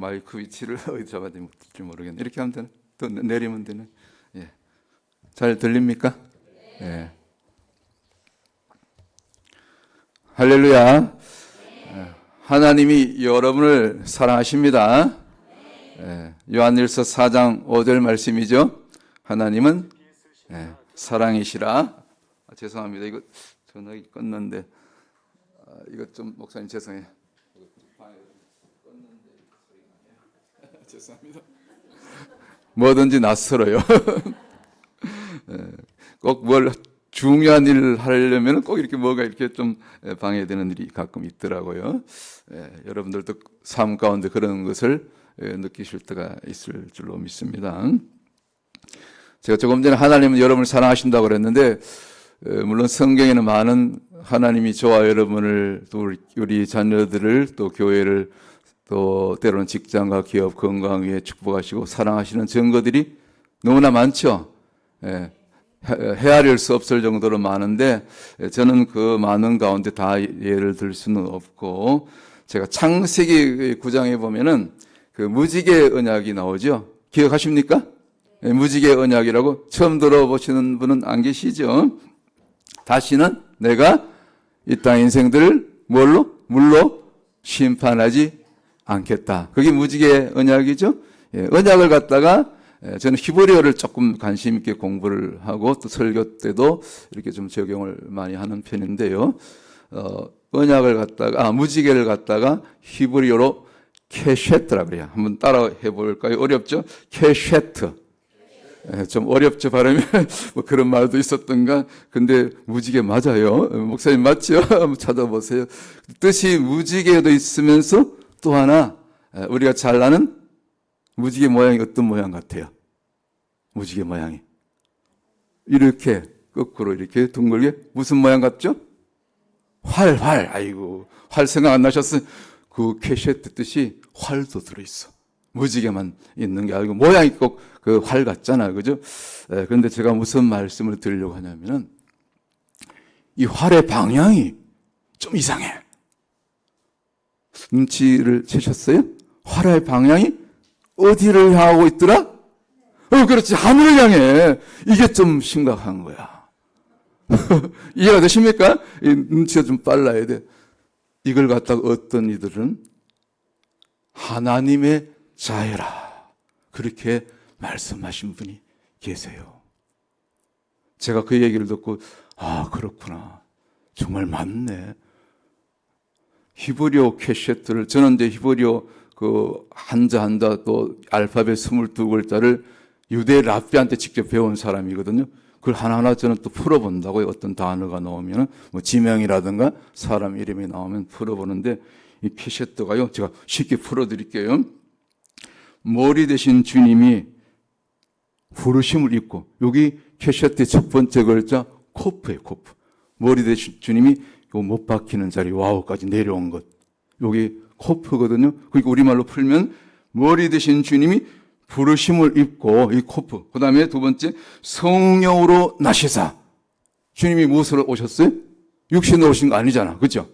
마이크 위치를 어디 잡아야 될지 모르겠네. 이렇게 하면 되네. 또 내리면 되네. 예. 잘 들립니까? 예. 할렐루야. 하나님이 여러분을 사랑하십니다. 예. 요한일서 4장 5절 말씀이죠. 하나님은 사랑이시라. 죄송합니다. 이거 전화기 껐는데 이거 좀 목사님 죄송해요. 죄송합니다. 뭐든지 낯설어요. 꼭 뭘 중요한 일을 하려면 꼭 이렇게 뭐가 이렇게 좀 방해되는 일이 가끔 있더라고요. 여러분들도 삶 가운데 그런 것을 느끼실 때가 있을 줄로 믿습니다. 제가 조금 전에 하나님은 여러분을 사랑하신다고 그랬는데, 물론 성경에는 많은 하나님이 저와 여러분을 또 우리 자녀들을 또 교회를 또 때로는 직장과 기업 건강 위에 축복하시고 사랑하시는 증거들이 너무나 많죠. 헤아릴 수 없을 정도로 많은데 저는 그 많은 가운데 다 예를 들 수는 없고, 제가 창세기 9장에 보면은 그 무지개 언약이 나오죠. 기억하십니까? 무지개 언약이라고 처음 들어보시는 분은 안 계시죠? 다시는 내가 이 땅 인생들을 물로 심판하지 않겠다. 그게 무지개 언약이죠. 언약을 갖다가 저는 히브리어를 조금 관심 있게 공부를 하고 또 설교 때도 이렇게 좀 적용을 많이 하는 편인데요. 언약을 갖다가 무지개를 갖다가 히브리어로 케쉐트라 그래요. 한번 따라 해볼까요? 어렵죠? 케쉐트. 좀 어렵죠, 발음이. 뭐 그런 말도 있었던가. 근데 무지개 맞아요. 목사님 맞죠? 한번 찾아보세요. 뜻이 무지개도 있으면서 또 하나 우리가 잘 아는 무지개 모양이 어떤 모양 같아요? 무지개 모양이 이렇게 거꾸로 이렇게 둥글게 무슨 모양 같죠? 활. 아이고, 활 생각 안 나셨어요? 그 케쉐트 뜻이 활도 들어있어. 무지개만 있는 게 아니고 모양이 꼭 그 활 같잖아, 그죠? 그런데 제가 무슨 말씀을 드리려고 하냐면은 이 활의 방향이 좀 이상해. 눈치를 채셨어요? 활의 방향이 어디를 향하고 있더라? 그렇지, 하늘을 향해. 이게 좀 심각한 거야. 이해가 되십니까? 이 눈치가 좀 빨라야 돼. 이걸 갖다가 어떤 이들은 하나님의 자애라 그렇게 말씀하신 분이 계세요. 제가 그 얘기를 듣고 그렇구나, 정말 맞네. 히브리어 케쉐트를 저는 이제 히브리어 그 한자 또 알파벳 22글자를 유대 랍비한테 직접 배운 사람이거든요. 그걸 하나하나 저는 또 풀어본다고요. 어떤 단어가 나오면 뭐 지명이라든가 사람 이름이 나오면 풀어보는데 이 케쉐트가요, 제가 쉽게 풀어드릴게요. 머리 대신 주님이 부르심을 입고, 여기 케쉐트의 첫 번째 글자 코프예요. 코프. 머리 대신 주님이 요 못 박히는 자리 와우까지 내려온 것, 여기 코프거든요. 그러니까 우리말로 풀면 머리 대신 주님이 부르심을 입고, 이 코프. 그 다음에 두 번째 성령으로 나시사. 주님이 무엇으로 오셨어요? 육신으로 오신 거 아니잖아, 그렇죠?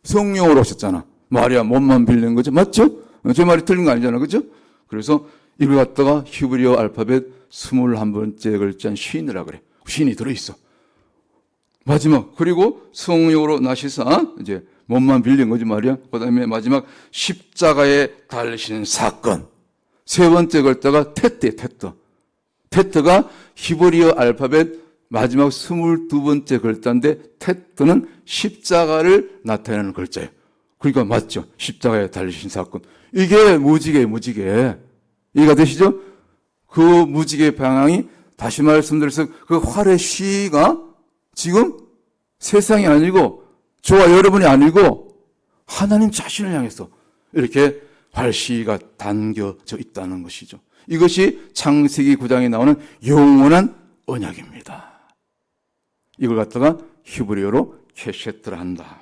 성령으로 오셨잖아. 마리아 몸만 빌린 거죠, 맞죠? 제 말이 틀린 거 아니잖아, 그렇죠? 그래서 이걸 갖다가 히브리어 알파벳 21번째 글자는 쉰이라 그래. 쉰이 들어있어. 마지막, 그리고 성령으로 나시사, 이제 몸만 빌린 거지 말이야. 그 다음에 마지막 십자가에 달리신 사건. 세 번째 글자가 테트. 테트가 히브리어 알파벳 마지막 22번째 글자인데, 테트는 십자가를 나타내는 글자예요. 그러니까 맞죠? 십자가에 달리신 사건. 이게 무지개. 이해가 되시죠? 그 무지개 방향이, 다시 말씀드려서 그 활의 시가 지금 세상이 아니고 저와 여러분이 아니고 하나님 자신을 향해서 이렇게 활시가 당겨져 있다는 것이죠. 이것이 창세기 9장에 나오는 영원한 언약입니다. 이걸 갖다가 히브리어로 케쉐트라 한다.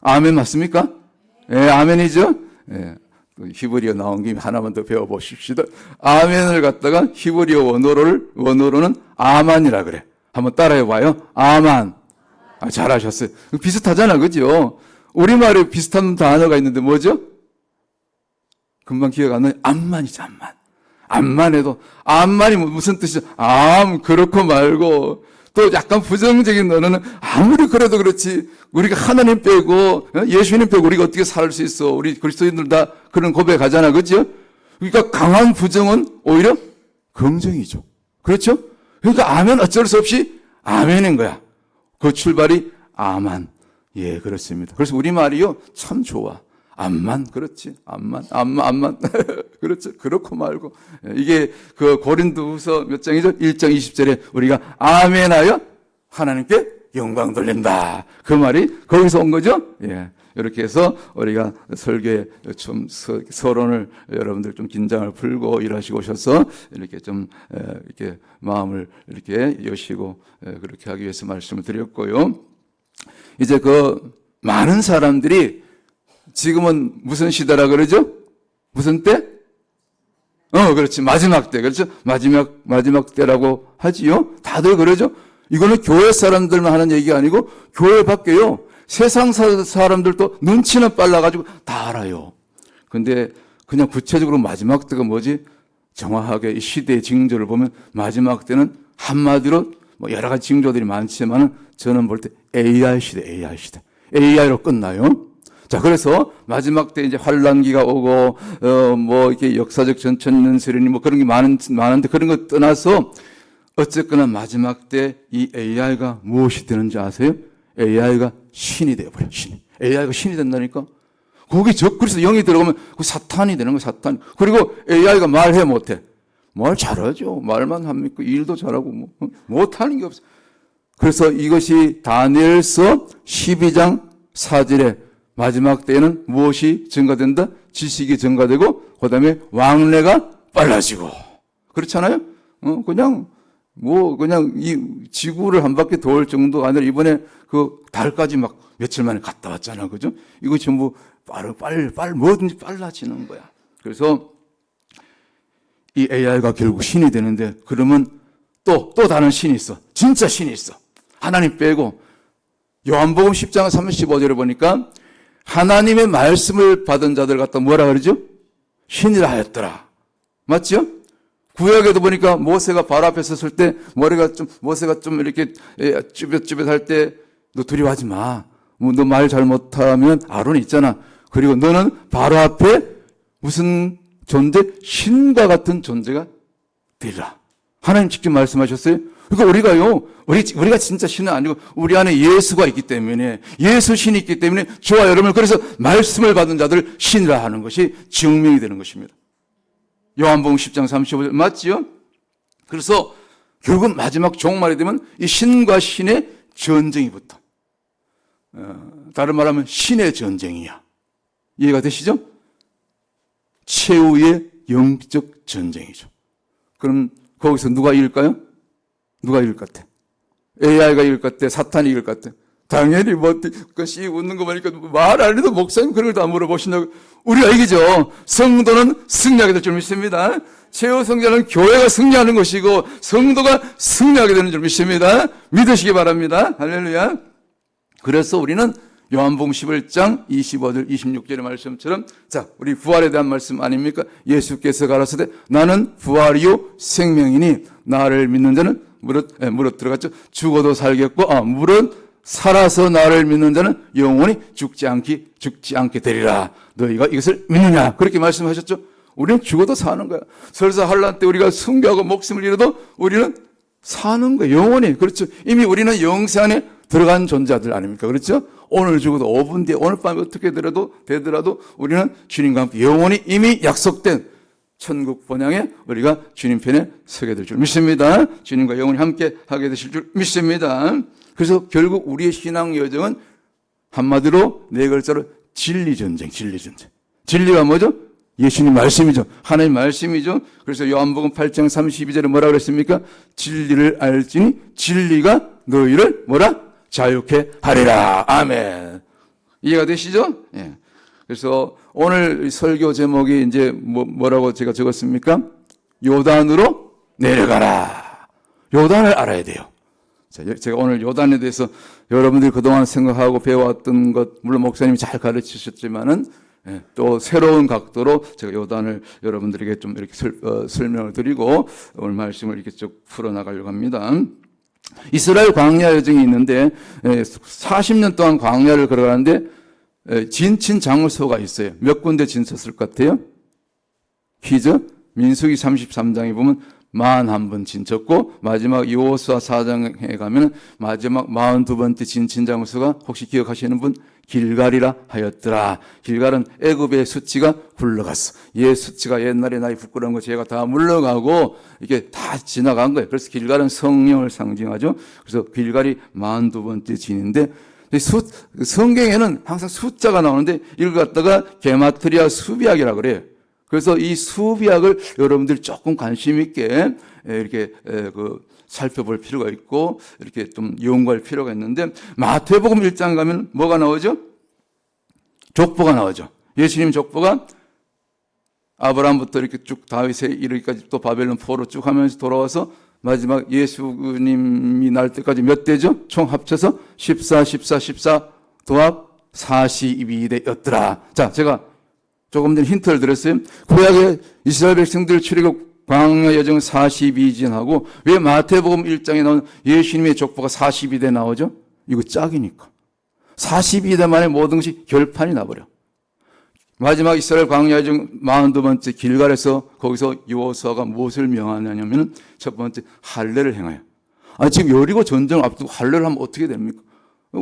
아멘 맞습니까? 아멘이죠? 히브리어 나온 김에 하나만 더 배워보십시다. 아멘을 갖다가 히브리어 원어로는 아만이라 그래. 한번 따라해봐요. 아만. 잘하셨어요. 비슷하잖아, 그죠? 우리말에 비슷한 단어가 있는데 뭐죠? 금방 기억 안 나요? 암만이죠, 암만. 암만 해도, 암만이 무슨 뜻이죠? 그렇고 말고, 또 약간 부정적인 언어는 아무리 그래도 그렇지, 우리가 하나님 빼고, 예수님 빼고 우리가 어떻게 살 수 있어? 우리 그리스도인들 다 그런 고백하잖아, 그죠? 그러니까 강한 부정은 오히려 긍정이죠. 그렇죠? 그러니까 아멘 어쩔 수 없이 아멘인 거야. 그 출발이 아만. 예, 그렇습니다. 그래서 우리말이요, 참 좋아. 암만, 그렇지. 암만. 그렇죠. 그렇고 말고. 이게 그 고린도후서 몇 장이죠? 1장 20절에 우리가 아멘하여 하나님께 영광 돌린다. 그 말이 거기서 온 거죠? 예. 이렇게 해서 우리가 설교에 좀 서론을 여러분들 좀 긴장을 풀고 일하시고 오셔서 이렇게 좀 이렇게 마음을 이렇게 여시고 그렇게 하기 위해서 말씀을 드렸고요. 이제 그 많은 사람들이 지금은 무슨 시대라 그러죠? 무슨 때? 그렇지. 마지막 때. 그렇죠? 마지막 때라고 하지요. 다들 그러죠? 이거는 교회 사람들만 하는 얘기가 아니고 교회 밖에요. 세상 사람들도 눈치는 빨라가지고 다 알아요. 근데 그냥 구체적으로 마지막 때가 뭐지? 정확하게 이 시대의 징조를 보면 마지막 때는 한마디로 뭐 여러 가지 징조들이 많지만은 저는 볼 때 AI 시대. AI로 끝나요. 자, 그래서 마지막 때 이제 환란기가 오고, 뭐 이렇게 역사적 전천년설이니 뭐 그런 게 많은데 그런 거 떠나서 어쨌거나 마지막 때 이 AI가 무엇이 되는지 아세요? AI가 신이 되어버려, 신이. AI가 신이 된다니까? 그래서 영이 들어가면 그 사탄이 되는 거야, 사탄. 그리고 AI가 말해 못해. 말 잘하죠. 말만 합니까? 일도 잘하고, 뭐, 못하는 게 없어. 그래서 이것이 다니엘서 12장 4절에 마지막 때에는 무엇이 증가된다? 지식이 증가되고, 그 다음에 왕래가 빨라지고. 그렇잖아요? 그냥 이 지구를 한 바퀴 돌 정도가 아니라 이번에 그 달까지 막 며칠 만에 갔다 왔잖아. 그죠? 이거 전부 뭐든지 빨라지는 거야. 그래서 이 AI가 결국 신이 되는데 그러면 또 다른 신이 있어. 진짜 신이 있어. 하나님 빼고 요한복음 10장 35절에 보니까 하나님의 말씀을 받은 자들 갖다 뭐라 그러죠? 신이라 하였더라. 맞죠? 구약에도 보니까 모세가 바로 앞에 섰을 때 모세가 좀 이렇게 쭈뼛쭈뼛할 때 너 두려워하지 마. 너 말 잘못하면 아론이 있잖아. 그리고 너는 바로 앞에 무슨 존재? 신과 같은 존재가 되리라. 하나님 직접 말씀하셨어요. 그러니까 우리가 진짜 신은 아니고 우리 안에 예수가 있기 때문에 예수 신이 있기 때문에 저와 여러분을 그래서 말씀을 받은 자들을 신이라 하는 것이 증명이 되는 것입니다. 요한복음 10장 35절 맞지요? 그래서 결국 마지막 종말이 되면 이 신과 신의 전쟁이 붙어. 다른 말하면 신의 전쟁이야. 이해가 되시죠? 최후의 영적 전쟁이죠. 그럼 거기서 누가 이길까요? 누가 이길 것 같아? AI가 이길 것 같아? 사탄이 이길 것 같아? 당연히 씨 웃는 거 보니까 말 안 해도 목사님 그런 걸 다 물어보신다고. 우리가 이기죠. 성도는 승리하게 될 줄 믿습니다. 최후 승자는 교회가 승리하는 것이고 성도가 승리하게 되는 줄 믿습니다. 믿으시기 바랍니다. 할렐루야. 그래서 우리는 요한복음 11장 25절 26절의 말씀처럼 자, 우리 부활에 대한 말씀 아닙니까? 예수께서 가라사대 나는 부활이요 생명이니 나를 믿는 자는 무릇 들어갔죠. 죽어도 살겠고 무릇 살아서 나를 믿는 자는 영원히 죽지 않게 되리라. 너희가 이것을 믿느냐? 그렇게 말씀하셨죠. 우리는 죽어도 사는 거야. 설사 환난 때 우리가 숭배하고 목숨을 잃어도 우리는 사는 거야. 영원히. 그렇죠. 이미 우리는 영생 안에 들어간 존재들 아닙니까? 그렇죠? 오늘 죽어도 5분 뒤에 오늘 밤에 어떻게 되더라도 우리는 주님과 함께 영원히 이미 약속된 천국 본향에 우리가 주님 편에 서게 될 줄 믿습니다. 주님과 영원히 함께 하게 되실 줄 믿습니다. 그래서 결국 우리의 신앙 여정은 한마디로 네 글자로 진리전쟁. 진리가 뭐죠? 예수님 말씀이죠. 하나님 말씀이죠. 그래서 요한복음 8장 32절에 뭐라 그랬습니까? 진리를 알지니 진리가 너희를 자유케 하리라. 아멘. 이해가 되시죠? 예. 그래서 오늘 설교 제목이 이제 뭐라고 제가 적었습니까? 요단으로 내려가라. 요단을 알아야 돼요. 제가 오늘 요단에 대해서 여러분들이 그동안 생각하고 배워왔던 것, 물론 목사님이 잘 가르치셨지만은 또 새로운 각도로 제가 요단을 여러분들에게 좀 이렇게 설명을 드리고 오늘 말씀을 이렇게 쭉 풀어나가려고 합니다. 이스라엘 광야 여정이 있는데 40년 동안 광야를 걸어가는데 진친 장소가 있어요. 몇 군데 진쳤을 것 같아요? 퀴즈? 민수기 33장에 보면 41번 진쳤고 마지막 여호수아 4장에 가면 마지막 42번째 진친 장소가 혹시 기억하시는 분? 길갈이라 하였더라. 길갈은 애굽의 수치가 굴러갔어. 수치가 옛날에 나이 부끄러운 거 제가 다 물러가고 이게 다 지나간 거예요. 그래서 길갈은 성령을 상징하죠. 그래서 길갈이 42번째 진인데 성경에는 항상 숫자가 나오는데 이걸 갖다가 게마트리아 수비학이라고 그래요. 그래서 이 수비학을 여러분들 조금 관심 있게 이렇게 살펴볼 필요가 있고 이렇게 좀 연구할 필요가 있는데 마태복음 1장 가면 뭐가 나오죠? 족보가 나오죠. 예수님 족보가 아브라함부터 이렇게 쭉 다윗에 이르기까지 또 바벨론 포로 쭉 하면서 돌아와서 마지막 예수님이 날 때까지 몇 대죠? 총 합쳐서 14 도합 42대였더라. 자, 제가 조금 전에 힌트를 드렸어요. 구약의 이스라엘 백성들 출애굽 광야 여정 42진하고 왜 마태복음 1장에 나온 예수님의 족보가 42대 나오죠? 이거 짝이니까. 42대 만에 모든 것이 결판이 나버려. 마지막 이스라엘 광야 여정 42번째 길갈에서 거기서 여호수아가 무엇을 명하냐면 첫 번째 할례를 행하여. 지금 여리고 전쟁을 앞두고 할례를 하면 어떻게 됩니까?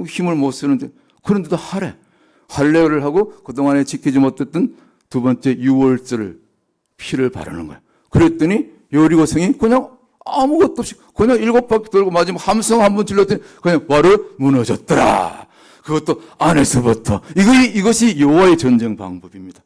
힘을 못 쓰는데 그런데도 할례를 하고 그동안에 지키지 못했던 두 번째 유월절을 피를 바르는 거야. 그랬더니 여리고성이 그냥 아무것도 없이 그냥 7바퀴 돌고 마지막 함성 한 번 질렀더니 그냥 바로 무너졌더라. 그것도 안에서부터. 이것이 여호와의 전쟁 방법입니다.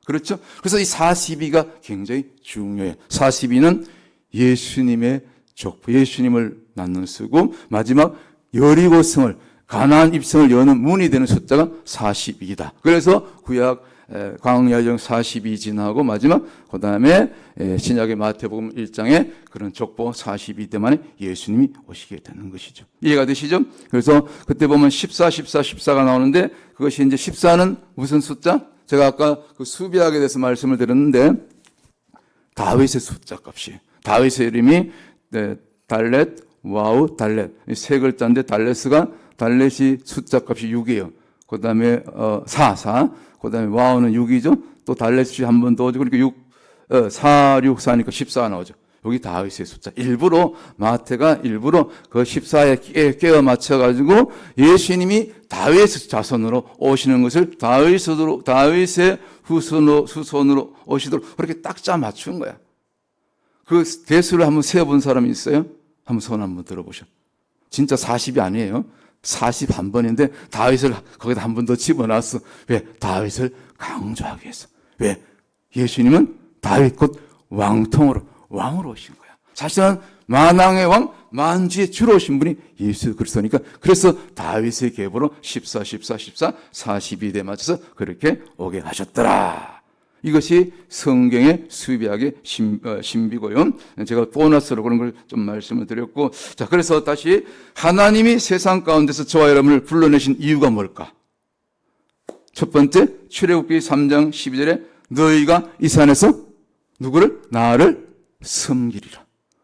그렇죠? 그래서 이 42가 굉장히 중요해요. 42는 예수님의 족보, 예수님을 낳는 수고 마지막 여리고성을 가나안 입성을 여는 문이 되는 숫자가 42이다. 그래서 구약 광야여정 42 지나고 마지막 그 다음에 신약의 마태복음 1장에 그런 족보 42대 만에 예수님이 오시게 되는 것이죠. 이해가 되시죠? 그래서 그때 보면 14가 나오는데 그것이 이제 14는 무슨 숫자? 제가 아까 그 수비학에 대해서 말씀을 드렸는데 다윗의 숫자 값이에요. 다윗의 이름이 달렛, 와우, 달렛. 세 글자인데 달렛이 숫자 값이 6이에요. 그 다음에 4. 그 다음에 와우는 6이죠. 또 달렛이 한 번 더 오죠. 그러니까 4, 6, 4니까 14 나오죠. 여기 다윗의 숫자. 마태가 일부러 그 14에 깨어 맞춰가지고 예수님이 다윗의 자손으로 오시는 것을 다윗의 후손으로 오시도록 그렇게 딱 짜 맞춘 거야. 그 대수를 한번 세어본 사람이 있어요? 한번 손 한번 들어보셔. 진짜 40이 아니에요. 41번인데 다윗을 거기다 한 번 더 집어넣었어. 왜? 다윗을 강조하기 위해서. 왜? 예수님은 다윗 곧 왕통으로 왕으로 오신 거야. 사실은 만왕의 왕, 만주의 주로 오신 분이 예수 그리스도니까 그래서 다윗의 계보로 14, 42대 맞춰서 그렇게 오게 하셨더라. 이것이 성경의 수비학의 신비고요. 제가 보너스로 그런 걸 좀 말씀을 드렸고, 자, 그래서 다시 하나님이 세상 가운데서 저와 여러분을 불러내신 이유가 뭘까? 첫 번째, 출애굽기 3장 12절에 너희가 이 산에서 누구를? 나를 섬기리라.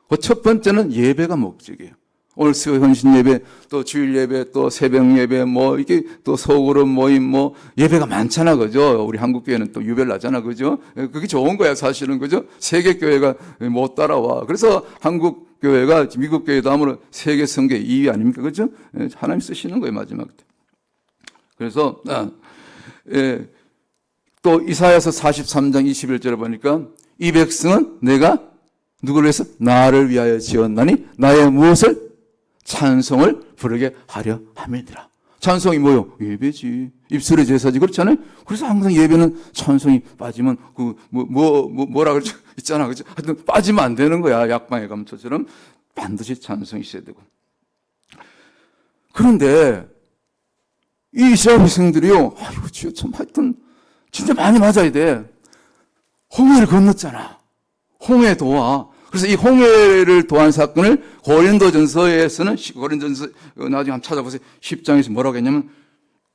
그 첫 번째는 예배가 목적이에요. 오늘 헌신 예배, 또 주일 예배, 또 새벽 예배, 이게 또 소그룹 모임, 예배가 많잖아, 그죠? 우리 한국교회는 또 유별나잖아, 그죠? 그게 좋은 거야, 사실은, 그죠? 세계교회가 못 따라와. 그래서 한국교회가 미국교회 다음으로 세계 선교 2위 아닙니까, 그죠? 하나님 쓰시는 거예요, 마지막 때. 그래서, 또 이사야서 43장 21절에 보니까 이 백성은 내가 누구를 위해서? 나를 위하여 지었나니 나의 무엇을? 찬송을 부르게 하려 함이니라. 찬송이 뭐요? 예배지. 입술의 제사지. 그렇잖아요? 그래서 항상 예배는 찬송이 빠지면 뭐라 그러죠? 있잖아. 그죠? 하여튼 빠지면 안 되는 거야. 약방의 감초처럼 반드시 찬송이 있어야 되고. 그런데 이 이스라엘 백성들이요. 아이고, 주여 참 하여튼 진짜 많이 맞아야 돼. 홍해를 건넜잖아. 홍해 도와. 그래서 이 홍해를 도한 사건을 고린도전서에서는 고린도전서 나중에 한번 찾아보세요. 10장에서 뭐라고 했냐면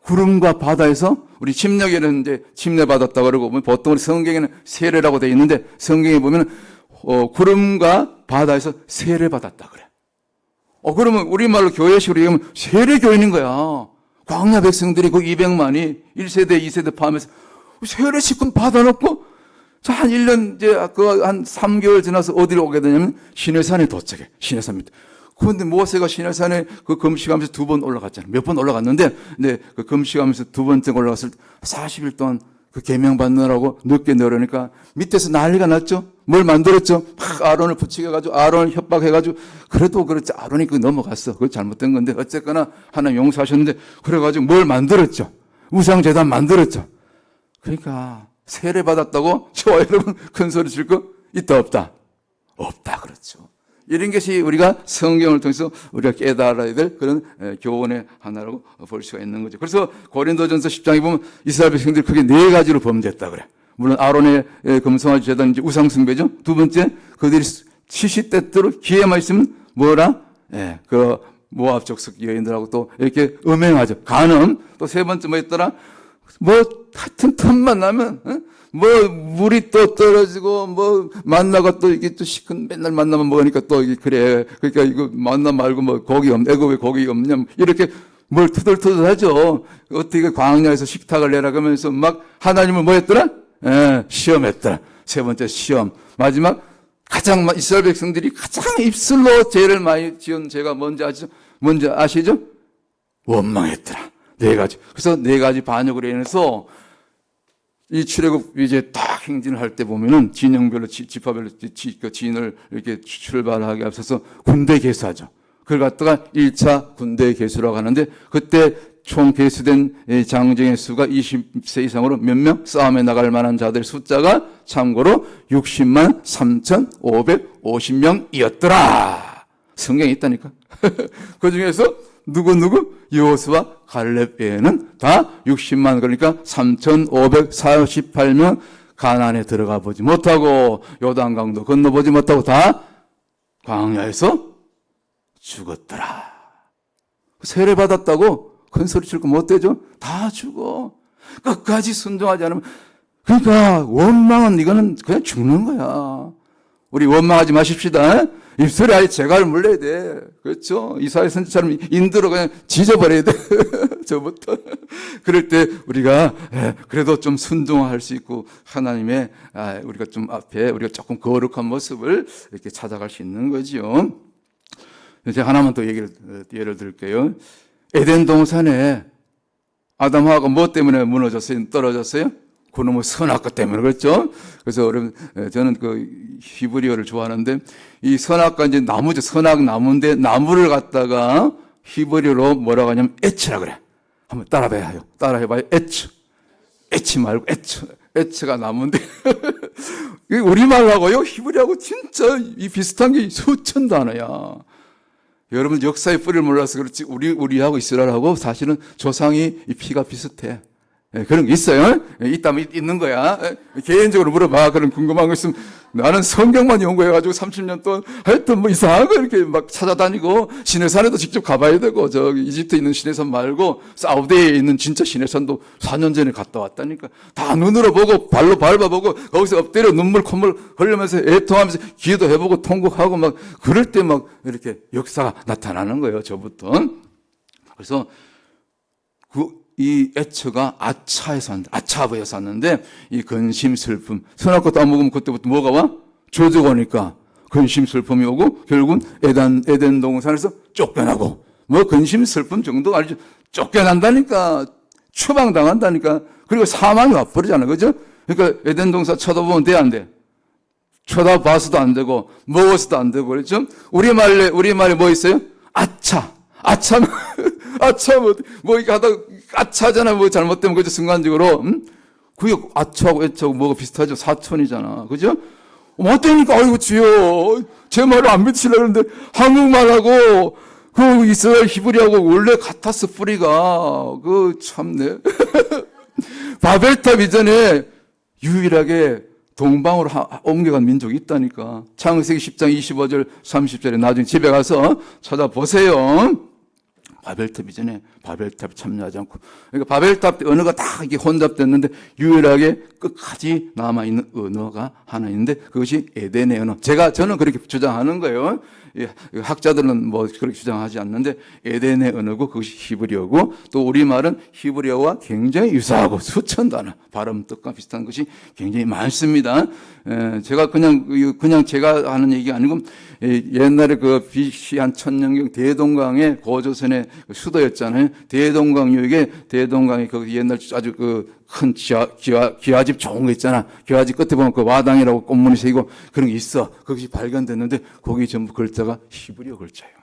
구름과 바다에서 우리 침략에는 이제 침례받았다 그러고 보통 우리 성경에는 세례라고 되어 있는데 성경에 보면 구름과 바다에서 세례받았다 그래. 그러면 우리말로 교회식으로 얘기하면 세례교인인 거야. 광야 백성들이 그 200만이 1세대, 2세대 포함해서 세례식은 받아놓고 자, 한 1년 이제 한 3개월 지나서 어디로 오게 되냐면 시내산에 도착해. 시내산 밑에. 그런데 모세가 시내산에 그 금식하면서 2번 올라갔잖아요. 몇 번 올라갔는데, 근데 그 금식하면서 2번째 올라갔을 때 40일 동안 그 계명 받느라고 늦게 내려오니까 밑에서 난리가 났죠. 뭘 만들었죠? 막 아론을 부추겨가지고 아론을 협박해가지고 그래도 그렇지 아론이 그 넘어갔어. 그거 잘못된 건데 어쨌거나 하나님 용서하셨는데 그래가지고 뭘 만들었죠? 우상재단 만들었죠. 그러니까 세례 받았다고 저와 여러분 큰 소리 칠 거 있다 없다? 없다 그렇죠. 이런 것이 우리가 성경을 통해서 우리가 깨달아야 될 그런 교훈의 하나라고 볼 수가 있는 거죠. 그래서 고린도전서 10장에 보면 이스라엘 백성들이 크게 4가지로 범죄했다 그래. 물론 아론의 금송아지 제단 이제 우상 숭배죠. 2번째 그들이 시시때때로 기회만 있으면 뭐라? 그 모압 족속 여인들하고 또 이렇게 음행하죠. 간음. 또 3번째 뭐 있더라? 뭐 하여튼 틈만 나면 뭐 물이 또 떨어지고 뭐 만나가 또 이게 또 시큰 맨날 만나면 먹으니까 또 이게 그래. 그러니까 이거 만나 말고 뭐 고기 애굽에 고기 없냐 이렇게 뭘 투덜투덜하죠. 어떻게 광야에서 식탁을 내라 그러면서 막 하나님을 뭐 했더라? 시험했더라. 3번째 시험. 마지막 가장 이스라엘 백성들이 가장 입술로 죄를 많이 지은 죄가 뭔지 아시죠? 뭔지 아시죠? 원망했더라. 4가지. 그래서 4가지 반역으로 인해서 이 출애굽 이제 딱 행진을 할 때 보면은 진영별로 지파별로 그 진을 이렇게 출발하게 앞서서 군대 개수하죠. 그걸 갖다가 1차 군대 개수라고 하는데 그때 총 개수된 장정의 수가 20세 이상으로 몇 명? 싸움에 나갈 만한 자들의 숫자가 참고로 60만 3,550명이었더라. 성경에 있다니까. 그 중에서 누구? 여호수아 갈렙 외에는 다 60만 그러니까 3,548명 가나안에 들어가 보지 못하고 요단강도 건너보지 못하고 다 광야에서 죽었더라. 세례 받았다고 큰 소리 칠 거 못 되죠? 다 죽어. 끝까지 순종하지 않으면 그러니까 원망은 이거는 그냥 죽는 거야. 우리 원망하지 마십시다. 입술에 아예 재갈을 물려야 돼. 그렇죠? 이사야 선지처럼 인도로 그냥 지져버려야 돼. 저부터. 그럴 때 우리가 그래도 좀 순종할 수 있고 하나님의 우리가 좀 앞에 우리가 조금 거룩한 모습을 이렇게 찾아갈 수 있는 거죠. 제가 하나만 더 예를 들게요. 에덴 동산에 아담하고 뭐 때문에 무너졌어요? 떨어졌어요? 그놈의 선악과 때문에 그렇죠? 그래서 여러분 저는 그 히브리어를 좋아하는데 이 선악과 이제 나무죠. 선악 나무인데 나무를 갖다가 히브리어로 뭐라고 하냐면 에츠라 그래. 한번 따라해봐요. 따라해봐요. 에츠. 에치 말고 에츠. 에츠가 나무인데 우리말하고요 히브리하고 진짜 이 비슷한 게 수천 단어야. 여러분 역사의 뿌리를 몰라서 그렇지 우리하고 이스라엘하고 사실은 조상이 이 피가 비슷해. 그런 게 있어요. 있다면 있는 거야. 개인적으로 물어봐. 그런 궁금한 거 있으면 나는 성경만 연구해가지고 30년 동안 하여튼 뭐 이상한 거 이렇게 막 찾아다니고 시내산에도 직접 가봐야 되고 저기 이집트에 있는 시내산 말고 사우디에 있는 진짜 시내산도 4년 전에 갔다 왔다니까. 다 눈으로 보고 발로 밟아보고 거기서 엎드려 눈물 콧물 흘리면서 애통하면서 기도 해보고 통곡하고 막 그럴 때 막 이렇게 역사가 나타나는 거예요. 저부터. 그래서 이 에처가 아차브에서 왔는데 이 근심 슬픔 선악과 따먹으면 그때부터 뭐가 와? 저주가 오니까 근심 슬픔이 오고 결국은 에덴 동산에서 쫓겨나고 뭐 근심 슬픔 정도가 아니죠. 쫓겨난다니까 추방당한다니까 그리고 사망이 와버리잖아. 그죠? 그러니까 에덴 동산 쳐다보면 돼 안 돼? 쳐다봐서도 안 되고 먹어서도 안 되고 그렇죠? 우리말에 뭐 있어요? 아차 뭐 이렇게 하다 아차잖아. 뭐 잘못되면 그죠? 순간적으로 그게 아차하고 애차하고 뭐가 비슷하죠? 사촌이잖아. 그죠? 어때니까 아이고 주여 제 말을 안 믿으시려고 그러는데 한국말하고 그 이스라엘 히브리하고 원래 같았어 뿌리가. 그 참네. 바벨탑 이전에 유일하게 동방으로 옮겨간 민족이 있다니까. 창세기 10장 25절 30절에 나중에 집에 가서 찾아보세요. 바벨탑 이전에 바벨탑 참여하지 않고, 그러니까 바벨탑 언어가 다 이게 혼잡됐는데 유일하게 끝까지 남아있는 언어가 하나 있는데 그것이 에덴의 언어. 저는 그렇게 주장하는 거예요. 학자들은 뭐 그렇게 주장하지 않는데 에덴의 언어고 그것이 히브리어고, 또 우리말은 히브리어와 굉장히 유사하고 수천 단어, 발음 뜻과 비슷한 것이 굉장히 많습니다. 제가 그냥 제가 하는 얘기 아니고 옛날에 그 BC 한 1000년경 대동강의 고조선의 수도였잖아요. 대동강이 거기 옛날 아주 그 큰 기와집 좋은 거 있잖아. 기와집 끝에 보면 그 와당이라고 꽃무늬 새기고 그런 게 있어. 그것이 발견됐는데 거기 전부 글자가 히브리어 글자예요.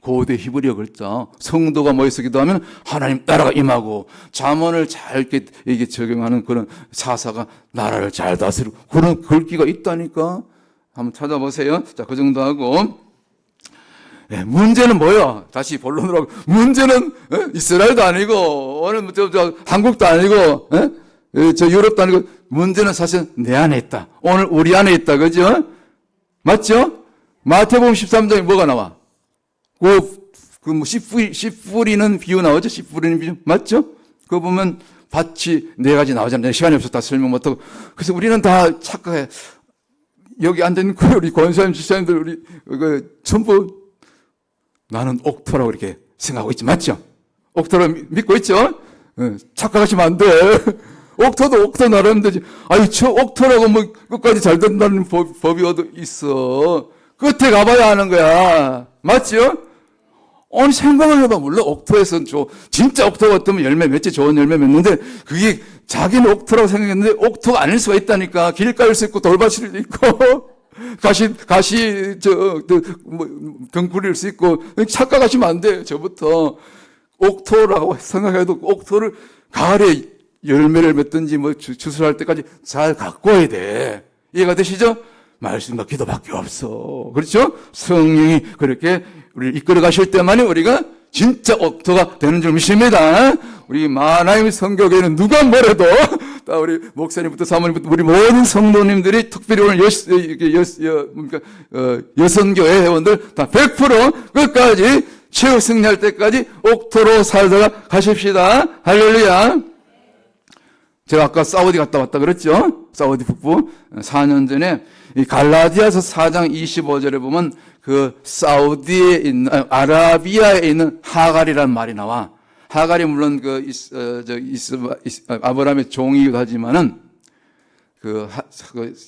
고대 히브리어 글자. 성도가 모여서 기도하면 하나님 나라가 임하고, 잠언을 잘 이게 적용하는 그런 사사가 나라를 잘 다스리고 그런 글귀가 있다니까. 한번 찾아보세요. 자, 그 정도 하고. 문제는 뭐야? 다시 본론으로 하고. 문제는 이스라엘도 아니고 오늘 한국도 아니고 저 유럽도 아니고, 문제는 사실 내 안에 있다. 오늘 우리 안에 있다. 그죠? 맞죠? 마태복음 13장에 뭐가 나와? 씨 뿌리는 비유 나오죠? 씨 뿌리는 비유. 맞죠? 그거 보면 밭이 4가지 나오잖아요. 시간이 없어서 다 설명 못하고. 그래서 우리는 다 착각해. 여기 앉아있는 우리 권사님, 지사님들, 우리, 전부 나는 옥토라고 이렇게 생각하고 있지. 맞죠? 옥토라고 믿고 있죠? 착각하시면 안 돼. 옥토도 옥토 나라면 되지. 아니, 저 옥토라고 뭐 끝까지 잘 된다는 법이 어디 있어. 끝에 가봐야 하는 거야. 맞죠? 아니, 생각을 해봐. 물론 옥토에서 진짜 옥토가 어떠면 열매 맺지, 좋은 열매 맺는데, 그게 자기는 옥토라고 생각했는데, 옥토가 아닐 수가 있다니까. 길가일 수 있고, 돌밭일 수 있고, 등굴일 수 있고, 착각하시면 안 돼요, 저부터. 옥토라고 생각해도 옥토를 가을에 열매를 맺든지 추수할 때까지 잘 갖고 와야 돼. 이해가 되시죠? 말씀과 기도밖에 없어. 그렇죠? 성령이 그렇게 우리를 이끌어 가실 때만이 우리가 진짜 옥토가 되는 줄 믿습니다. 우리 하나님 성교회는 누가 뭐래도 다 우리 목사님부터 사모님부터 우리 모든 성도님들이 특별히 오늘 여성교회 회원들 다 100% 끝까지 최후 승리할 때까지 옥토로 살다가 가십시다. 할렐루야. 제가 아까 사우디 갔다 왔다 그랬죠? 사우디 북부. 4년 전에 이 갈라디아서 4장 25절에 보면 그 사우디에 있는, 아라비아에 있는 하갈이라는 말이 나와. 하갈이 물론 아브라함의 종이기도 하지만은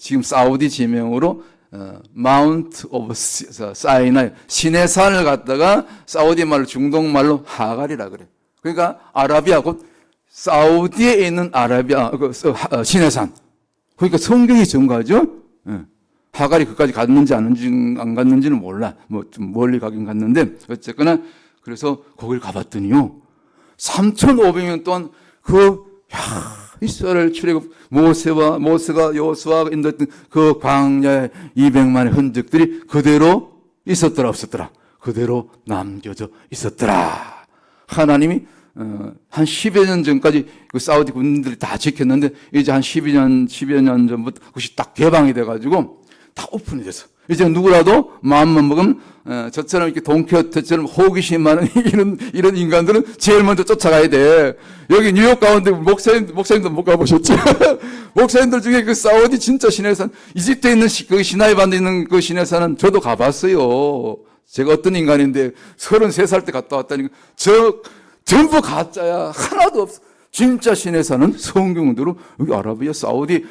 지금 사우디 지명으로 마운트 오브 사이나이, 신의 산을 갖다가 사우디 말로 중동 말로 하갈이라 그래. 그러니까 아라비아 곧 사우디에 있는 아라비아 신의 산. 그러니까 성경이 증거하죠. 하갈이 그까지 갔는지 안 갔는지는 몰라. 좀 멀리 가긴 갔는데 어쨌거나 그래서 거길 가봤더니요. 3,500년 동안 이스라엘 출애굽 모세가 여호수아가 인도했던 그 광야의 200만의 흔적들이 그대로 있었더라 없었더라? 그대로 남겨져 있었더라. 하나님이 한 10여 년 전까지 그 사우디 군인들이 다 지켰는데 이제 한 10여 년 전부터 그것이 딱 개방이 돼가지고 다 오픈이 됐어. 이제 누구라도 마음만 먹으면 저처럼 이렇게 돈키호테처럼 호기심 많은 이런 인간들은 제일 먼저 쫓아가야 돼. 여기 뉴욕 가운데 목사님도 못 가보셨죠? 목사님들 중에 그 사우디 진짜 시내산, 이집트에 있는 그 시나이 반도에 있는 그 시내산은 저도 가봤어요. 제가 어떤 인간인데 33살 때 갔다 왔다니까. 전부 가짜야. 하나도 없어. 진짜 시내산은 성경대로 여기 아라비아 사우디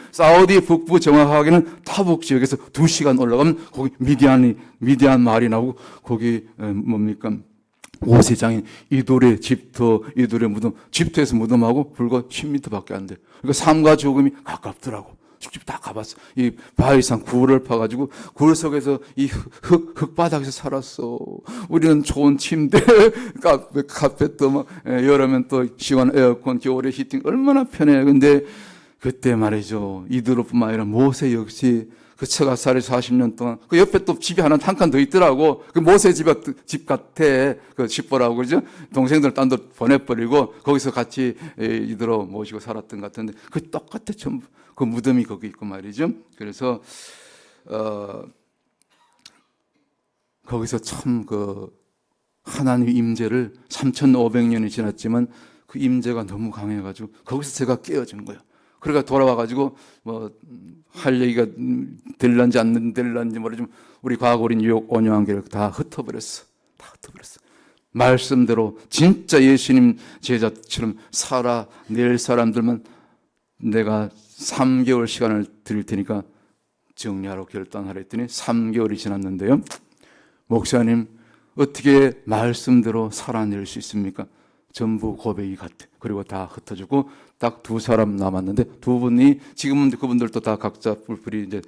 북부 정확하게는 타북 지역에서 2시간 올라가면 거기 미디안 말이 나오고 거기 뭡니까 모세장인 이돌의 이돌의 무덤, 집터에서 무덤하고 불과 10m밖에 안 돼. 그러니까 삶과 죽음이 가깝더라고. 직접 다 가봤어. 이 바위산 굴을 파가지고 굴 속에서 이 흙바닥에서 살았어. 우리는 좋은 침대, 카펫도 막 여름엔 또 시원 에어컨, 겨울에 히팅 얼마나 편해. 근데 그때 말이죠. 이드로뿐만 아니라 모세 역시 그 처가살이 40년 동안 그 옆에 또 집이 한 칸 더 있더라고. 그 모세 집 같아. 그 집보라고 그러죠. 동생들 딴 데 보내버리고 거기서 같이 이드로 모시고 살았던 것 같은데 그 똑같아 전부. 그 무덤이 거기 있고 말이죠. 그래서 거기서 참 하나님의 임재를 3,500년이 지났지만 그 임재가 너무 강해가지고 거기서 제가 깨어진 거예요. 그러니까 돌아와가지고 뭐 할 얘기가 될런지 안 될런지 모르지만 우리 과거 우린 유혹 온유한계를 다 흩어버렸어. 다 흩어버렸어. 말씀대로 진짜 예수님 제자처럼 살아낼 사람들만 내가 3개월 시간을 드릴 테니까 정리하라고 결단하라 했더니 3개월이 지났는데요. 목사님 어떻게 말씀대로 살아낼 수 있습니까? 전부 고백이 같아. 그리고 다 흩어지고 딱 2사람 남았는데 2분이 지금은 그분들도 다 각자 뿔뿔이 이제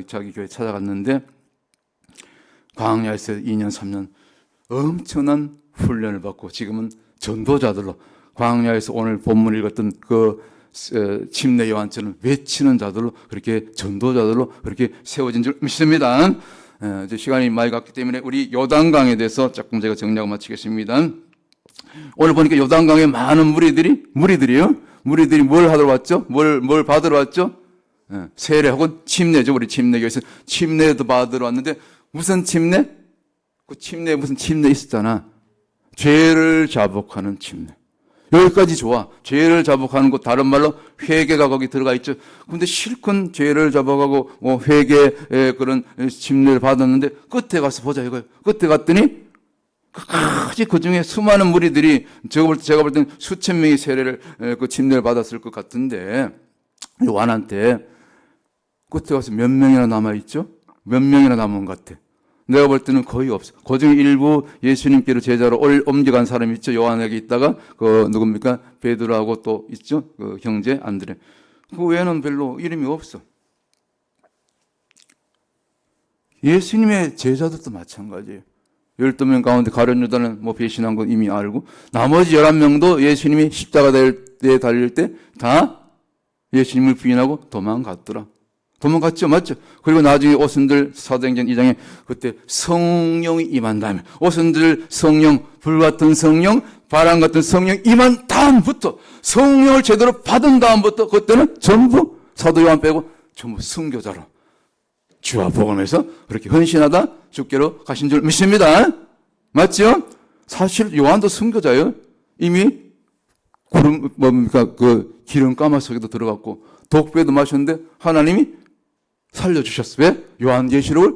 자기 교회 찾아갔는데 광야에서 2년 3년 엄청난 훈련을 받고 지금은 전도자들로 광야에서 오늘 본문 읽었던 그 침례 요한처럼 외치는 자들로 그렇게 전도자들로 그렇게 세워진 줄 믿습니다. 이제 시간이 많이 갔기 때문에 우리 요단강에 대해서 조금 제가 정리하고 마치겠습니다. 오늘 보니까 요단강에 많은 무리들이요. 무리들이 뭘 하러 왔죠? 뭘 받으러 왔죠? 세례 혹은 침례죠. 우리 침례교에서 침례도 받으러 왔는데 무슨 침례? 그 침례에 무슨 침례 있었잖아. 죄를 자복하는 침례. 여기까지 좋아. 죄를 자복하는 것 다른 말로 회개가 거기 들어가 있죠. 근데 실컷 죄를 자복하고 회개의 그런 침례를 받았는데 끝에 가서 보자 이거예요. 끝에 갔더니 끝까지 그 중에 수많은 무리들이 제가 볼 때는 수천 명의 세례를 그 침례를 받았을 것 같은데 요한한테 끝에 가서 몇 명이나 남아있죠? 몇 명이나 남은 것 같아. 내가 볼 때는 거의 없어. 그 중에 일부 예수님께로 제자로 옮겨간 사람이 있죠. 요한에게 있다가 그 누굽니까? 베드로하고 또 있죠. 그 형제 안드레. 그 외에는 별로 이름이 없어. 예수님의 제자들도 마찬가지예요. 12명 가운데 가룟 유다는 뭐 배신한 건 이미 알고 나머지 11명도 예수님이 십자가에 달릴 때 다 예수님을 부인하고 도망갔더라. 도망갔죠, 맞죠? 그리고 나중에 오순절 사도행전 2장에 그때 성령이 임한 다음에 오순절 성령, 불같은 성령, 바람 같은 성령 임한 다음부터 성령을 제대로 받은 다음부터 그때는 전부 사도 요한 빼고 전부 순교자로 주와 복음에서 그렇게 헌신하다 주께로 가신 줄 믿습니다. 맞죠? 사실 요한도 순교자예요. 이미 그 기름가마 속에도 들어갔고 독배도 마셨는데 하나님이 살려주셨어. 왜? 요한계시록을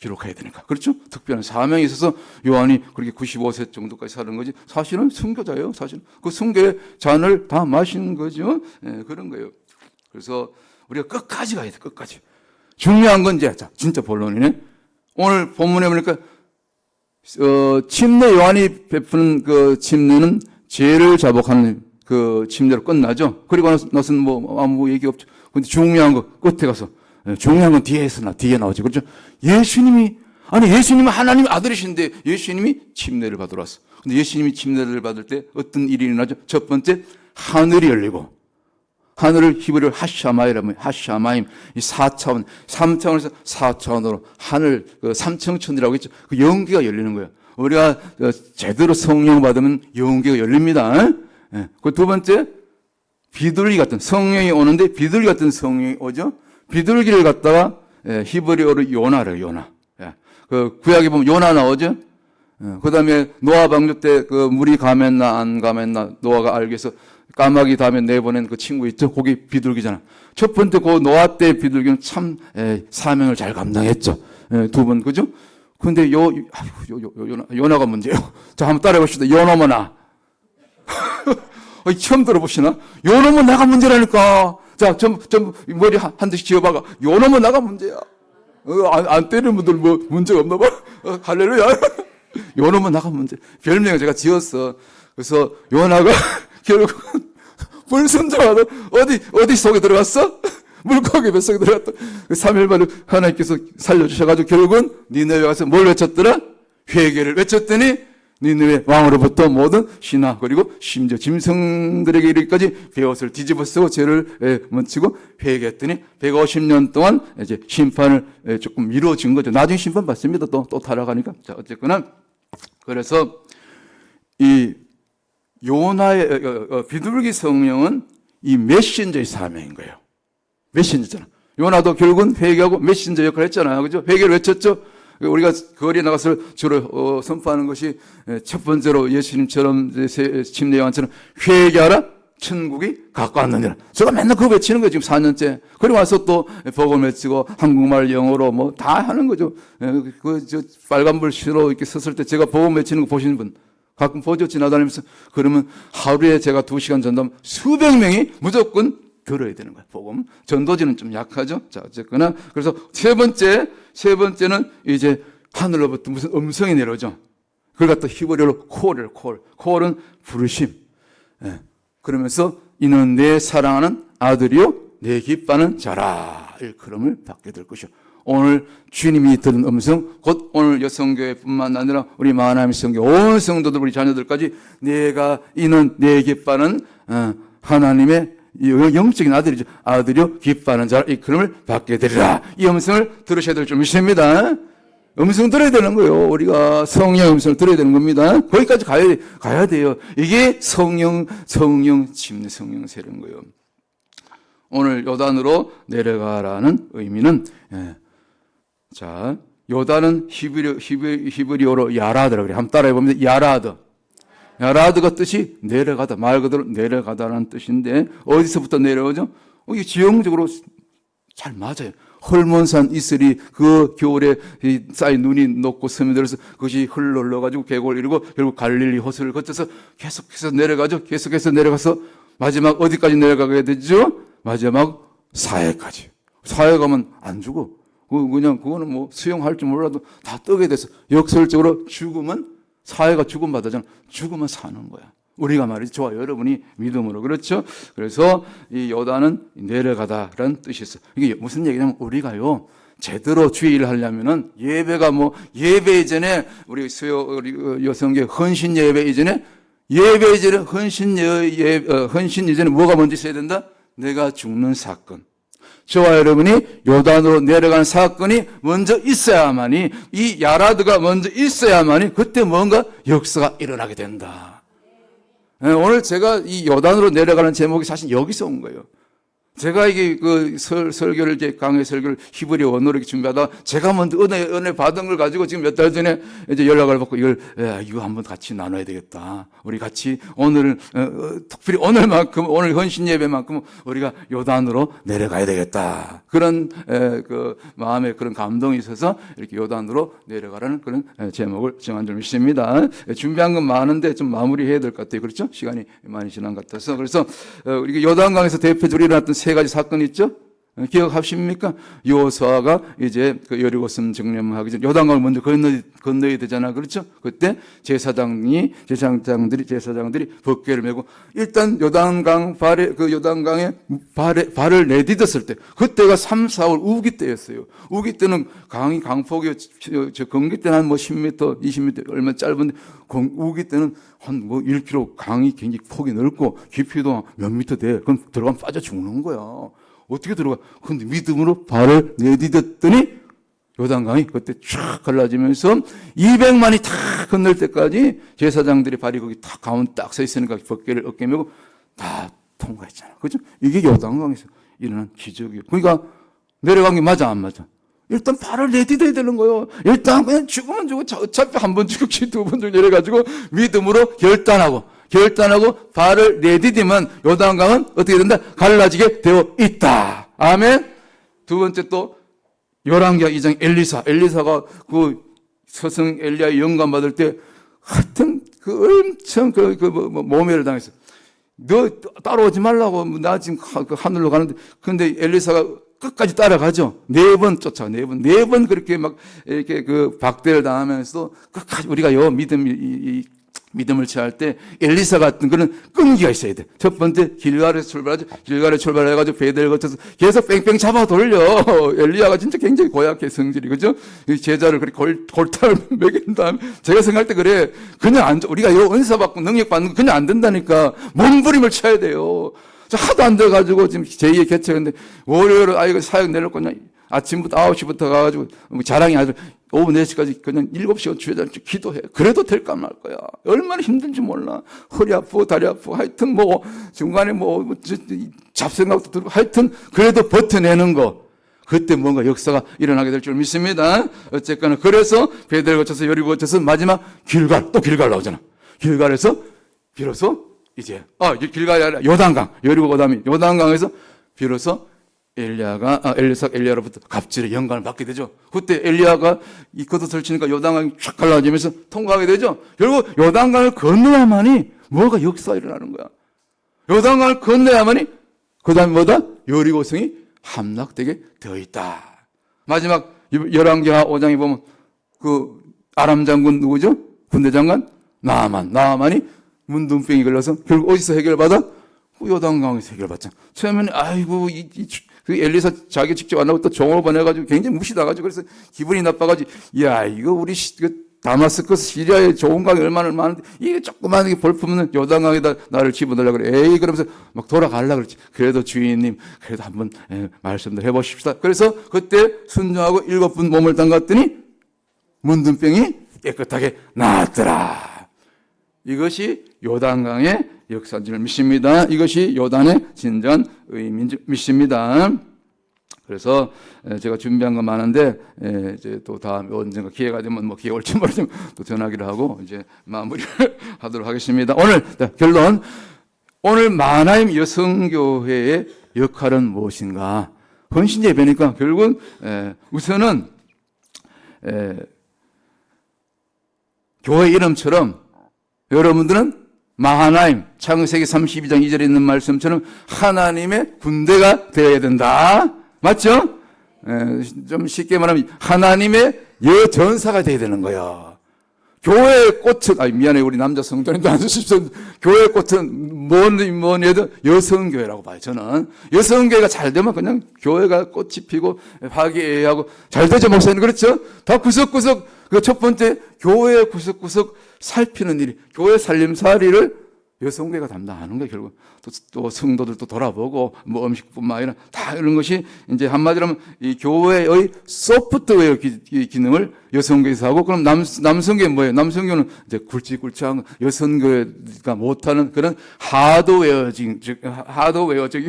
기록해야 되니까. 그렇죠? 특별한 사명이 있어서 요한이 그렇게 95세 정도까지 사는 거지. 사실은 순교자예요. 사실은. 그 순교의 잔을 다 마신 거죠. 네, 그런 거예요. 그래서 우리가 끝까지 가야 돼. 끝까지. 중요한 건 이제 진짜 본론이네. 오늘 본문에 보니까 침례 요한이 베푸는 그 침례는 죄를 자복하는 그 침례로 끝나죠. 그리고 나서는 뭐 아무 얘기 없죠. 근데 중요한 거 끝에 가서 중요한 건 뒤에 나오죠. 그렇죠? 예수님은 하나님의 아들이신데 예수님이 침례를 받으러 왔어. 근데 예수님이 침례를 받을 때 어떤 일이 일어나죠? 첫 번째, 하늘이 열리고, 하늘을 히브리어로 하샤마이라면 하샤마임, 이 4차원, 3차원에서 4차원으로 하늘, 그 삼청천이라고 했죠. 그 영계가 열리는 거예요. 우리가 제대로 성령 받으면 영계가 열립니다. 그 두 번째, 비둘기 같은 성령이 오는데 비둘기 같은 성령이 오죠. 비둘기를 갖다가 히브리어로 요나래요. 요나. 그 구약에 보면 요나 나오죠. 그 다음에 노아 방주 때 그 물이 가면나 안 가면나 노아가 알기 위해서 까마귀 다음에 내보낸 그 친구 있죠. 거기 비둘기잖아. 첫 번째 그 노아 때 비둘기는 참 사명을 잘 감당했죠. 두 번 그죠? 근데 요나가 문제예요. 자, 한번 따라해 봅시다. 요놈아나. 처음 들어보시나? 요놈은 나가 문제라니까. 자, 좀 머리 한 대씩 지어봐가. 요놈은 나가 문제야. 안 때리는 분들 뭐 문제가 없나 봐. 할렐루야. 요놈은 나가 문제. 별명을 제가 지었어. 그래서 요나가 결국은 불순종하다 어디 속에 들어갔어? 물고기 뱃속에 들어갔다. 3일 만에 하나님께서 살려주셔가지고 결국은 니네웨 가서 뭘 외쳤더라? 회개를 외쳤더니 니네웨 왕으로부터 모든 신하 그리고 심지어 짐승들에게 이르기까지 베옷을 뒤집어 쓰고 죄를 묻히고 회개했더니 150년 동안 이제 심판을 조금 미뤄진 거죠. 나중에 심판 받습니다. 또 타락하니까. 자, 어쨌거나 그래서 이 요나의 비둘기 성령은 이 메신저의 사명인 거예요. 메신저잖아. 요나도 결국은 회개하고 메신저 역할을 했잖아요. 그죠? 회개를 외쳤죠. 우리가 거리에 나가서 주로 선포하는 것이 첫 번째로 예수님처럼 침례 요한처럼 회개하라 천국이 가까웠느니라. 제가 맨날 그거 외치는 거예요, 지금 4년째. 그리고 와서 또 복음 외치고 한국말, 영어로 뭐 다 하는 거죠. 빨간불 시로 이렇게 섰을 때 제가 복음 외치는 거 보시는 분 가끔 보죠, 지나다니면서. 그러면 하루에 제가 2시간 전담 수백 명이 무조건 들어야 되는 거예요, 복음. 전도지는 좀 약하죠. 자, 어쨌거나. 그래서 세 번째는 이제 하늘로부터 무슨 음성이 내려오죠. 그걸 갖다 히브리어로 콜은 부르심. 예. 그러면서 이는 내 사랑하는 아들이요 내 기뻐하는 자라 일컬음을 받게 될 것이요. 오늘 주님이 들은 음성, 곧 오늘 여성교회뿐만 아니라 우리 마하나임 성교 온 성도들 우리 자녀들까지 내가 이는 내 기뻐하는 하나님의 영적인 아들이죠. 아들이요 기뻐하는 자라 일컬음을 받게 되리라. 이 음성을 들으셔야 될 줄 믿습니다. 음성 들어야 되는 거예요. 우리가 성령 음성을 들어야 되는 겁니다. 거기까지 가야 돼요. 이게 성령 침례, 성령 세례인 거예요. 오늘 요단으로 내려가라는 의미는, 자, 요단은 히브리어로 야라드라고 그래요. 한번 따라해 보면 야라드가 뜻이 내려가다, 말 그대로 내려가다라는 뜻인데, 어디서부터 내려오죠? 이게 지형적으로 잘 맞아요. 헐몬산 이슬이 그 겨울에 쌓인 눈이 녹고 스며들어서 그것이 흘러가지고 계곡을 이루고 결국 갈릴리 호수를 거쳐서 계속해서 내려가죠. 계속해서 내려가서 마지막 어디까지 내려가게 되죠? 마지막 사해까지. 사해 가면 안 죽어. 그거는 뭐 수영할 줄 몰라도 다 뜨게 돼서 역설적으로 죽으면 사해가 죽음받아잖아. 죽으면 사는 거야. 우리가 말이죠. 저와 여러분이 믿음으로. 그렇죠? 그래서 이 요단은 내려가다라는 뜻이 있어요. 이게 무슨 얘기냐면 우리가요, 제대로 주의를 하려면은 예배가 예배 이전에 우리 여성계 헌신 예배 이전에 헌신 이전에 뭐가 먼저 있어야 된다? 내가 죽는 사건. 저와 여러분이 요단으로 내려가는 사건이 먼저 있어야만이, 이 야라드가 먼저 있어야만이 그때 뭔가 역사가 일어나게 된다. 오늘 제가 이 요단으로 내려가는 제목이 사실 여기서 온 거예요. 제가 이게 설교를 이제 강의 설교를 히브리 원어로 이렇게 준비하다 제가 먼저 은혜 받은 걸 가지고 지금 몇 달 전에 이제 연락을 받고 이거 한번 같이 나눠야 되겠다. 우리 같이 오늘 특별히 오늘 헌신 예배만큼 우리가 요단으로 내려가야 되겠다. 그런 그 마음에 그런 감동이 있어서 이렇게 요단으로 내려가라는 그런 제목을 정한 줄 믿습니다. 준비한 건 많은데 좀 마무리해야 될 것 같아요. 그렇죠? 시간이 많이 지난 것 같아서. 그래서 우리 요단강에서 대표적으로 일어났던 세 가지 사건이 있죠? 기억하십니까? 여호수아가 이제 그 여리고성 정령하기 전에 요단강을 먼저 건너야 되잖아. 그렇죠? 그때 제사장들이 법궤를 메고 일단 요단강에 발을 내딛었을 때, 그때가 3, 4월 우기 때였어요. 우기 때는 강폭이 건기 때는 한 10m, 20m 얼마 짧은데 우기 때는 한 1km 강이 굉장히 폭이 넓고 깊이도 몇 미터 돼. 그럼 들어가면 빠져 죽는 거야. 어떻게 들어가? 근데 믿음으로 발을 내딛었더니 요단강이 그때 쫙 갈라지면서 200만이 다 건널 때까지 제사장들이 발이 거기 딱 가운데 딱 서 있으니까 법궤를 어깨 메고 다 통과했잖아. 그죠? 이게 요단강에서 일어난 기적이에요. 그러니까 내려간 게 맞아, 안 맞아? 일단 발을 내딛어야 되는 거예요. 일단 그냥 죽으면 죽고 어차피 한 번 죽지 두 번 죽 내려가지고 믿음으로 결단하고 발을 내디디면 요단강은 어떻게 된다? 갈라지게 되어 있다. 아멘. 두 번째 또 열왕기하 2장 엘리사가 그 서성 엘리야의 영감 받을 때 하여튼 엄청 모멸을 당했어. 너 따라오지 말라고. 나 지금 하늘로 가는데. 근데 엘리사가 끝까지 따라가죠. 4번 쫓아. 4번 그렇게 막 이렇게 박대를 당하면서 끝까지 우리가 믿음을 취할 때 엘리사 같은 그런 끈기가 있어야 돼. 첫 번째 길갈에서 출발하죠. 길갈에 출발해가지고 베델을 거쳐서 계속 뺑뺑 잡아 돌려. 엘리야가 진짜 굉장히 고약해 성질이, 그죠? 제자를 그렇게 골탕을 먹인 다음에 제가 생각할 때 그래. 그냥 우리가 은사 받고 능력 받는 거 그냥 안 된다니까. 몸부림을 쳐야 돼요. 하도 안 돼가지고 지금 제2의 개척인데 월요일에 이거 사역 내놓고 그냥 아침부터 9시부터 가가지고 자랑이 아주 오후 4시까지 그냥 7시간 주여자 기도해. 그래도 될까 말 거야. 얼마나 힘든지 몰라. 허리 아프고 다리 아프고 하여튼 중간에 잡생각도 들고 하여튼 그래도 버텨내는 거. 그때 뭔가 역사가 일어나게 될 줄 믿습니다. 어쨌거나 그래서 베델 거쳐서 여리고 거쳐서 마지막 길갈, 또 길갈 나오잖아. 길갈에서 비로소 이제 길갈이 아니라 요단강, 여리고 그다음에 요단강에서 비로소 엘리야로부터 갑질의 영감을 받게 되죠. 그때 엘리야가 이 겉옷을 치니까 요단강이 쫙 갈라지면서 통과하게 되죠. 결국 요단강을 건너야만이 뭐가 역사가 일어나는 거야. 요단강을 건너야만이 그 다음에 뭐다? 여리고성이 함락되게 되어 있다. 마지막 열왕기하 5장에 보면 그 아람 장군 누구죠? 군대 장관 나아만이 문둥병이 걸려서 결국 어디서 해결받아? 요단강에서 해결받잖아. 처음에는 아이고 그 엘리사 자기 직접 안 하고 또 종으로 보내가지고 굉장히 무시당하가지고 그래서 기분이 나빠가지고 야 이거 우리 다마스커스 시리아에 좋은 강이 얼마나 많은데 이게 조그만 볼품없는 요단강에다 나를 집어넣으려고 그래. 에이 그러면서 막 돌아가려고 그랬지. 그래도 주인님 그래도 한번 말씀들 해보십시다. 그래서 그때 순종하고 7분 몸을 담갔더니 문둥병이 깨끗하게 나았더라. 이것이 요단강의 역사인 줄 믿습니다. 이것이 요단의 진정한 의미인 줄 믿습니다. 그래서 제가 준비한 건 많은데 이제 또 다음 언젠가 기회가 되면 뭐 기회 올지 모르지만 또 전하기로 하고 이제 마무리를 하도록 하겠습니다. 오늘 결론. 오늘 마하나임 여성교회의 역할은 무엇인가? 헌신 예배니까 결국은 우선은 교회 이름처럼 여러분들은 마하나임 창세기 32장 2절에 있는 말씀처럼 하나님의 군대가 되어야 된다. 맞죠? 좀 쉽게 말하면 하나님의 여전사가 되어야 되는 거예요. 교회의 꽃은 미안해 우리 남자 성도님도 안 주십시오. 교회의 꽃은 뭐니 해도 여성교회라고 봐요. 저는 여성교회가 잘 되면 그냥 교회가 꽃이 피고 화기애애하고 잘 되죠. 목사님 그렇죠? 다 구석구석 그 첫 번째 교회 구석구석 살피는 일이 교회 살림살이를 여성교회가 담당하는 거예요. 결국 또 성도들도 돌아보고 뭐 음식뿐만 아니라 다 이런 것이 이제 한마디로 하면 이 교회의 소프트웨어 기능을 여성교회에서 하고 그럼 남성교회는 뭐예요? 남성교회는 이제 굵직굵직한 여성교회가 못하는 그런 하드웨어적인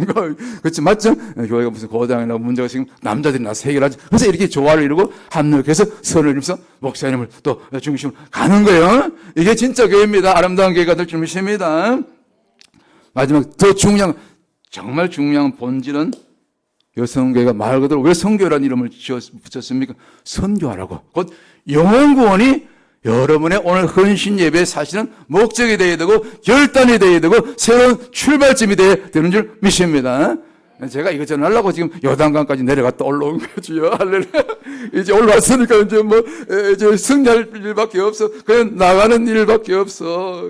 거 그렇지 맞죠? 교회가 무슨 고장이나 문제가 지금 남자들이 나서 해결하지. 그래서 이렇게 조화를 이루고 합력해서 선을 이루면서 목사님을 또 중심으로 가는 거예요. 이게 진짜 교회입니다. 아름다운 교회가 될 줄 믿습니다. 마지막 더 중요한 정말 중요한 본질은 여성교회가 말 그대로 왜 성교라는 이름을 붙였습니까? 선교하라고. 곧 영혼 구원이 여러분의 오늘 헌신 예배의 사실은 목적이 되어야 되고 결단이 되어야 되고 새로운 출발점이 되어야 되는 줄 믿습니다. 제가 이거 전하려고 지금 요단강까지 내려갔다 올라온 거지요. 할렐루야. 이제 올라왔으니까 이제 이제 승리할 일밖에 없어. 그냥 나가는 일밖에 없어.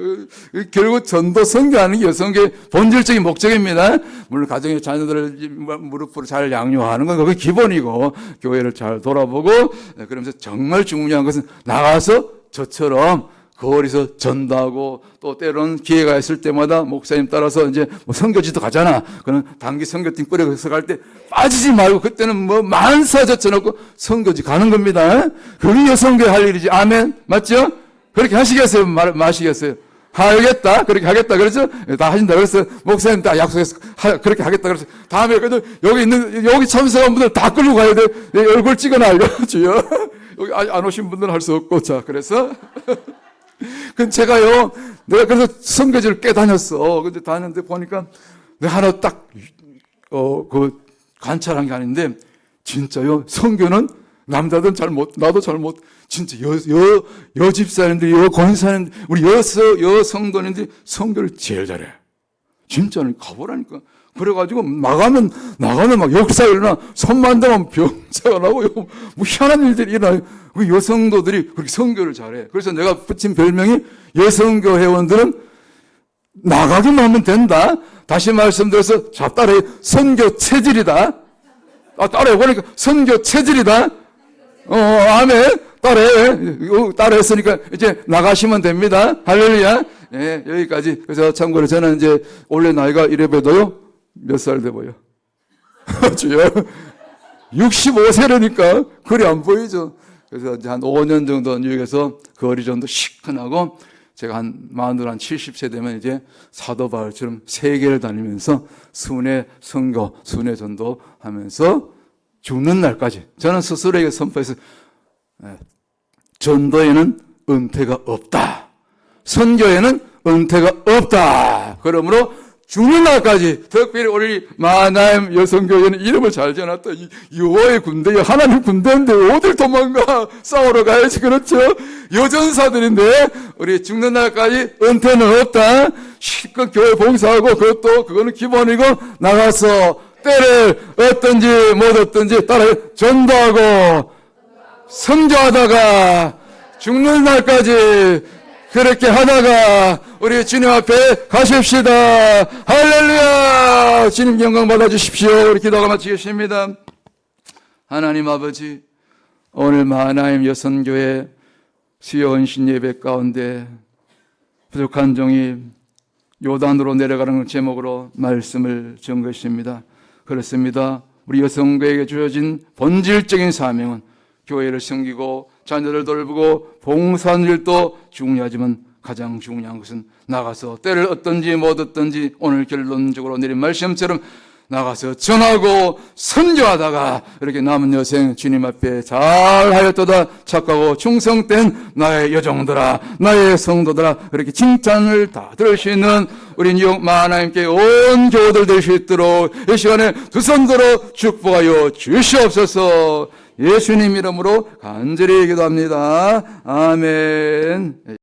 결국 전도 선교하는 게 여성교의 본질적인 목적입니다. 물론 가정의 자녀들을 무릎으로 잘 양육하는 건 그게 기본이고 교회를 잘 돌아보고 그러면서 정말 중요한 것은 나가서 저처럼 거리에서 전도하고 또 때로는 기회가 있을 때마다 목사님 따라서 이제 뭐 선교지도 가잖아. 그런 단기 선교팀 꾸려서 갈 때 빠지지 말고 그때는 뭐 만사 젖혀놓고 선교지 가는 겁니다. 그게 여성교회 할 일이지. 아멘. 맞죠? 그렇게 하시겠어요? 마시겠어요? 하겠다. 그렇게 하겠다. 그래서 다 하신다. 그래서 목사님 다 약속해서 그렇게 하겠다. 그래서 다음에 여기 참석한 분들 다 끌고 가야 돼. 내 얼굴 찍어놔요. 주여. 여기 안 오신 분들은 할 수 없고. 자, 그래서. 그 제가요, 내가 그래서 선교지를 꽤 다녔어. 근데 다녔는데 보니까 내가 하나 딱, 관찰한 게 아닌데, 진짜요, 선교는 남자들은 나도 잘 못, 진짜 여집사님들이, 여권사님들, 우리 여성도님들이 선교를 제일 잘해. 진짜는 가보라니까. 그래가지고 나가면 막 역사 일어나 손만 대면 병자가 나고 뭐 희한한 일들이 일어나요. 그 여성도들이 그렇게 선교를 잘해. 그래서 내가 붙인 별명이 여성교 회원들은 나가기만 하면 된다. 다시 말씀드려서 자 따라해. 선교 체질이다. 따라해. 그러니까 선교 체질이다. 아멘. 따라했으니까 이제 나가시면 됩니다. 할렐루야. 네, 여기까지. 그래서 참고로 저는 이제 원래 나이가 이래 봬도요. 몇 살 돼 보여? 주여. 65세라니까 그리 안 보이죠. 그래서 이제 한 5년 정도 뉴욕에서 거리 정도 시큰하고 제가 한 70세 되면 이제 사도 바울처럼 세계를 다니면서 순회 선교, 순회 전도 하면서 죽는 날까지 저는 스스로에게 선포해서 전도에는 은퇴가 없다. 선교에는 은퇴가 없다. 그러므로 죽는 날까지, 특별히 우리 마하나임 여성교회는 이름을 잘 지어놨다. 여호와의 군대요, 하나님 군대인데 어딜 도망가? 싸우러 가야지. 그렇죠? 여전사들인데 우리 죽는 날까지 은퇴는 없다. 실컷 교회 봉사하고 그거는 기본이고, 나가서 때를 얻든지 못 얻든지 따라 전도하고 선교하다가 죽는 날까지 그렇게 하다가 우리 주님 앞에 가십시다. 할렐루야. 주님 영광 받아주십시오. 우리 기도가 마치겠습니다. 하나님 아버지, 오늘 마하나임 여선교회 수요 헌신 예배 가운데 부족한 종이 요단으로 내려가는 제목으로 말씀을 전 것입니다. 그렇습니다. 우리 여성교회에게 주어진 본질적인 사명은 교회를 섬기고 자녀를 돌보고 봉사하는 일도 중요하지만 가장 중요한 것은 나가서 때를 얻든지 못 얻든지 오늘 결론적으로 내린 말씀처럼 나가서 전하고 선교하다가 이렇게 남은 여생 주님 앞에 잘하였도다 착하고 충성된 나의 여종들아, 나의 성도들아, 이렇게 칭찬을 다 들을 수 있는 우리 뉴욕 마하나임께 온 교우들 될 수 있도록 이 시간에 두 손들어 축복하여 주시옵소서. 예수님 이름으로 간절히 기도합니다. 아멘.